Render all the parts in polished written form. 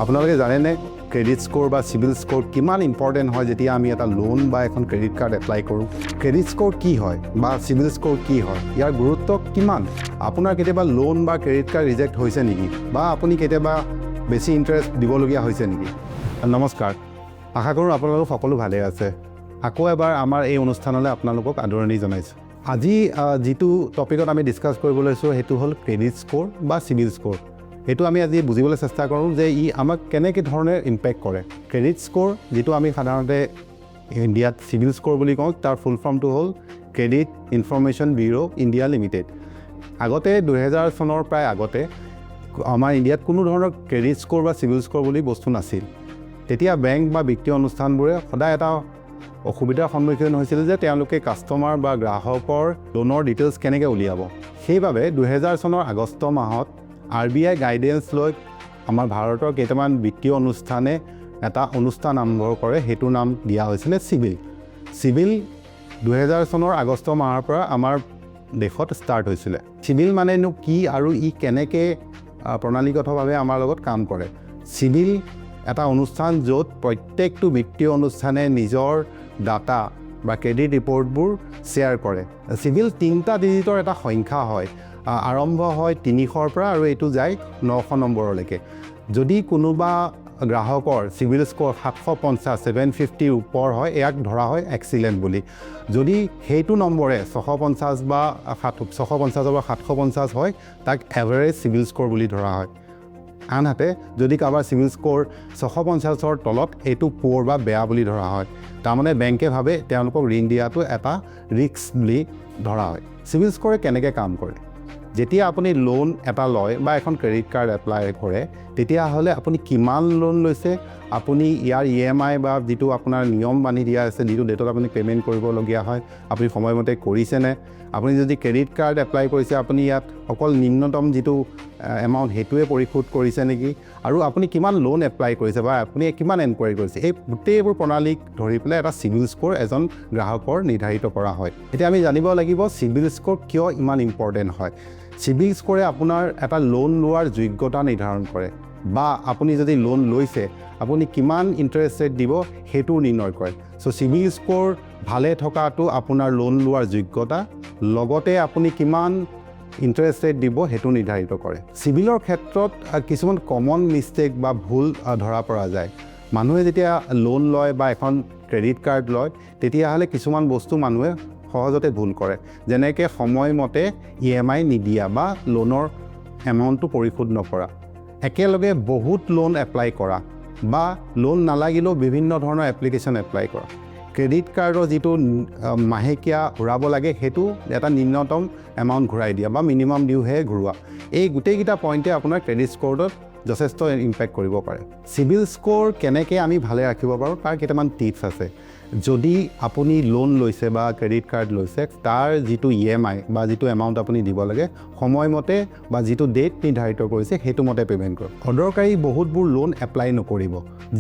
আপোনালোকে জানেনে credit score বা চিভিল স্ক'ৰ কিমান ইম্পৰ্টেণ্ট হয় যেতিয়া আমি এটা লোন বা এখন ক্ৰেডিট কাৰ্ড এপ্লাই কৰোঁ? ক্ৰেডিট স্ক'ৰ কি হয় বা চিভিল স্ক'ৰ কি হয়, ইয়াৰ গুৰুত্ব কিমান? আপোনাৰ কেতিয়াবা লোন বা ক্ৰেডিট কাৰ্ড ৰিজেক্ট হৈছে নেকি, বা আপুনি কেতিয়াবা বেছি ইণ্টাৰেষ্ট দিবলগীয়া হৈছে নেকি? নমস্কাৰ, আশা কৰোঁ আপোনালোক সকলো ভালে আছে। আকৌ এবাৰ আমাৰ এই অনুষ্ঠানলৈ আপোনালোকক আদৰণি জনাইছোঁ। আজি যিটো টপিকত আমি ডিছকাছ কৰিব লৈছোঁ সেইটো হ'ল ক্ৰেডিট স্ক'ৰ বা চিভিল স্ক'ৰ। এইটো আমি আজি বুজিবলৈ চেষ্টা কৰোঁ যে ই আমাক কেনেকৈ ধৰণে ইম্পেক্ট কৰে। ক্ৰেডিট স্ক'ৰ, যিটো আমি সাধাৰণতে ইণ্ডিয়াত চিভিল স্ক'ৰ বুলি কওঁ, তাৰ ফুল ফৰ্মটো হ'ল credit information bureau' India limited. আগতে 2000 চনৰ প্ৰায় আগতে আমাৰ ইণ্ডিয়াত কোনো ধৰণৰ ক্ৰেডিট স্ক'ৰ বা চিভিল স্ক'ৰ বুলি বস্তু নাছিল। তেতিয়া বেংক বা বিত্তীয় অনুষ্ঠানবোৰে সদায় এটা অসুবিধাৰ সন্মুখীন হৈছিল যে তেওঁলোকে কাষ্টমাৰ বা গ্ৰাহকৰ লোনৰ ডিটেইলছ কেনেকৈ উলিয়াব। সেইবাবে 2000 চনৰ আগষ্ট মাহত RBI গাইডেন্স লৈ আমাৰ ভাৰতৰ কেইটামান বিত্তীয় অনুষ্ঠানে এটা অনুষ্ঠান আৰম্ভ কৰে, সেইটোৰ নাম দিয়া হৈছিলে চিভিল। চিভিল 2000 চনৰ আগষ্ট মাহৰ পৰা আমাৰ দেশত ষ্টাৰ্ট হৈছিলে। চিভিল মানেনো কি আৰু ই কেনেকৈ প্ৰণালীগতভাৱে আমাৰ লগত কাম কৰে? চিভিল এটা অনুষ্ঠান য'ত প্ৰত্যেকটো বিত্তীয় অনুষ্ঠানে নিজৰ ডাটা বা ক্ৰেডিট ৰিপৰ্টবোৰ শ্বেয়াৰ কৰে। চিভিল 3টা ডিজিটৰ এটা সংখ্যা হয়, আৰম্ভ হয় 300ৰ পৰা আৰু এইটো যায় 900 নম্বৰলৈকে। যদি কোনোবা গ্ৰাহকৰ চিভিল স্ক'ৰ 750, 750 ওপৰ হয়, ইয়াক ধৰা হয় এক্সিলেণ্ট বুলি। যদি সেইটো নম্বৰে 650 বা 750 হয়, তাক এভাৰেজ চিভিল স্ক'ৰ বুলি ধৰা হয়। আনহাতে যদি কাৰোবাৰ চিভিল স্ক'ৰ 650ৰ তলত, এইটো পুৰ বা বেয়া বুলি ধৰা হয়। তাৰমানে বেংকে ভাবে তেওঁলোকক ঋণ দিয়াটো এটা ৰিস্ক বুলি ধৰা হয়। চিভিল স্ক'ৰে কেনেকৈ কাম কৰে? যেতিয়া আপুনি লোন এটা লয় বা এখন ক্ৰেডিট কাৰ্ড এপ্লাই কৰে, তেতিয়াহ'লে আপুনি কিমান লোন লৈছে, আপুনি ইয়াৰ EMI বা যিটো আপোনাৰ নিয়ম বান্ধি দিয়া আছে, যিটো ডেটত আপুনি পে'মেণ্ট কৰিবলগীয়া হয়, আপুনি সময়মতে কৰিছেনে? আপুনি যদি ক্ৰেডিট কাৰ্ড এপ্লাই কৰিছে, আপুনি ইয়াত অকল নিম্নতম যিটো এমাউণ্ট সেইটোৱে পৰিশোধ কৰিছে নেকি, আৰু আপুনি কিমান লোন এপ্লাই কৰিছে বা আপুনি কিমান এনকুৱাৰী কৰিছে, এই গোটেইবোৰ প্ৰণালীক ধৰি পেলাই এটা চিভিল স্ক'ৰ এজন গ্ৰাহকৰ নিৰ্ধাৰিত কৰা হয়। এতিয়া আমি জানিব লাগিব চিভিল স্ক'ৰ কিয় ইমান ইম্পৰ্টেণ্ট হয়। চিভিল স্ক'ৰে আপোনাৰ এটা লোন লোৱাৰ যোগ্যতা নিৰ্ধাৰণ কৰে, বা আপুনি যদি লোন লৈছে আপুনি কিমান ইণ্টাৰেষ্ট ৰেট দিব সেইটো নিৰ্ণয় কৰে। চিভিল স্ক'ৰ ভালে থকাটো আপোনাৰ লোন লোৱাৰ যোগ্যতা, লগতে আপুনি কিমান ইণ্টাৰেষ্ট ৰেট দিব সেইটো নিৰ্ধাৰিত কৰে। চিভিলৰ ক্ষেত্ৰত কিছুমান কমন মিষ্টেক বা ভুল ধৰা পৰা যায়। মানুহে যেতিয়া লোন লয় বা এখন ক্ৰেডিট কাৰ্ড লয়, তেতিয়াহ'লে কিছুমান বস্তু মানুহে সহজতে ভুল কৰে, যেনেকৈ সময়মতে EMI নিদিয়া বা লোনৰ এমাউণ্টটো পৰিশোধ নকৰা, একেলগে বহুত লোন এপ্লাই কৰা, বা লোন নালাগিলেও বিভিন্ন ধৰণৰ এপ্লিকেশ্যন এপ্লাই কৰা, ক্ৰেডিট কাৰ্ডৰ যিটো মাহেকীয়া ঘূৰাব লাগে সেইটো এটা নিম্নতম এমাউণ্ট ঘূৰাই দিয়া বা মিনিমাম ডিউহে ঘূৰোৱা, এই গোটেইকেইটা পইণ্টে আপোনাৰ ক্ৰেডিট স্ক'ৰত যথেষ্ট ইম্পেক্ট কৰিব পাৰে। চিভিল স্ক'ৰ কেনেকৈ আমি ভালে ৰাখিব পাৰোঁ তাৰ কেইটামান টিপছ আছে। যদি আপুনি লোন লৈছে বা ক্ৰেডিট কাৰ্ড লৈছে, তাৰ যিটো EMI বা যিটো এমাউণ্ট আপুনি দিব লাগে, সময়মতে বা যিটো ডেট নিৰ্ধাৰিত কৰিছে সেইটো মতে পে'মেণ্ট কৰক। অদৰকাৰী বহুতবোৰ লোন এপ্লাই নকৰিব।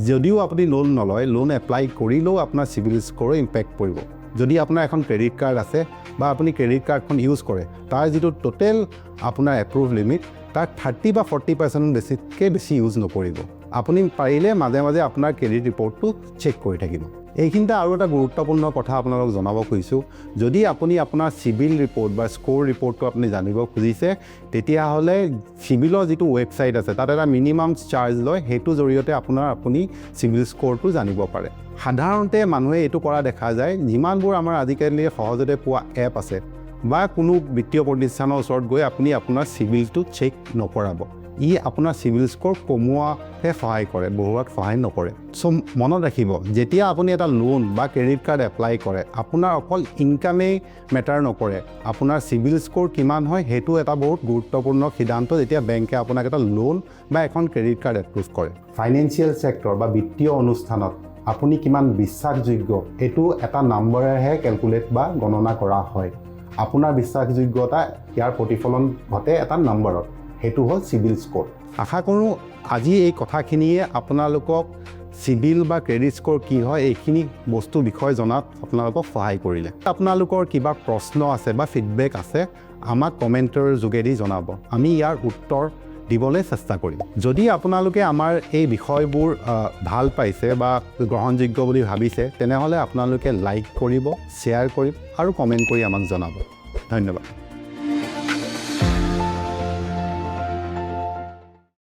যদিও আপুনি লোন নলয়, লোন এপ্লাই কৰিলেও আপোনাৰ চিভিল স্ক'ৰৰ ইম্পেক্ট পৰিব। যদি আপোনাৰ এখন ক্ৰেডিট কাৰ্ড আছে বা আপুনি ক্ৰেডিট কাৰ্ডখন ইউজ কৰে, তাৰ যিটো টোটেল আপোনাৰ এপ্ৰুভ লিমিট, তাক 30 বা 40% বেছিতকৈ বেছি ইউজ নকৰিব। আপুনি পাৰিলে মাজে মাজে আপোনাৰ ক্ৰেডিট ৰিপৰ্টটো চেক কৰি থাকিব। এইখিনিতে আৰু এটা গুৰুত্বপূৰ্ণ কথা আপোনালোকক জনাব খুজিছোঁ, যদি আপুনি আপোনাৰ চিভিল ৰিপৰ্ট বা স্ক'ৰ ৰিপৰ্টটো আপুনি জানিব খুজিছে, তেতিয়াহ'লে চিভিলৰ যিটো ৱেবছাইট আছে তাত এটা মিনিমাম চাৰ্জ লয়, সেইটোৰ জৰিয়তে আপুনি চিভিল স্ক'ৰটো জানিব পাৰে। সাধাৰণতে মানুহে এইটো কৰা দেখা যায়, যিমানবোৰ আমাৰ আজিকালি সহজতে পোৱা এপ আছে বা কোনো বিত্তীয় প্ৰতিষ্ঠানৰ ওচৰত গৈ আপুনি আপোনাৰ চিভিলটো চেক নকৰাব। ই আপোনাৰ চিভিল স্ক'ৰ কমোৱাহে সহায় কৰে, বঢ়োৱাত সহায় নকৰে। মনত ৰাখিব, যেতিয়া আপুনি এটা লোন বা ক্ৰেডিট কাৰ্ড এপ্লাই কৰে, আপোনাৰ অকল ইনকামেই মেটাৰ নকৰে, আপোনাৰ চিভিল স্ক'ৰ কিমান হয় সেইটো এটা বহুত গুৰুত্বপূৰ্ণ সিদ্ধান্ত যেতিয়া বেংকে আপোনাক এটা লোন বা এখন ক্ৰেডিট কাৰ্ড এপ্ৰুভ কৰে। ফাইনেন্সিয়েল ছেক্টৰ বা বিত্তীয় অনুষ্ঠানত আপুনি কিমান বিশ্বাসযোগ্য, এইটো এটা নম্বৰেহে কেলকুলেট বা গণনা কৰা হয়। আপোনাৰ বিশ্বাসযোগ্যতা ইয়াৰ প্ৰতিফলন ঘটে এটা নম্বৰত, সেইটো হ'ল চিভিল স্ক'ৰ। আশা কৰোঁ আজি এই কথাখিনিয়ে আপোনালোকক চিভিল বা ক্ৰেডিট স্ক'ৰ কি হয় এইখিনি বস্তু বিষয়ে জনাত আপোনালোকক সহায় কৰিলে। আপোনালোকৰ কিবা প্ৰশ্ন আছে বা ফিডবেক আছে, আমাক কমেণ্টৰ যোগেদি জনাব। আমি ইয়াৰ উত্তৰ দিবলৈ চেষ্টা কৰিম যদি আপোনালোকে আমাৰ এই বিষয়বোৰ ভাল পাইছে বা গ্ৰহণযোগ্য বুলি ভাবিছে তেনেহ'লে আপোনালোকে লাইক কৰিব শ্বেয়াৰ কৰিব আৰু কমেণ্ট কৰি আমাক জনাব ধন্যবাদ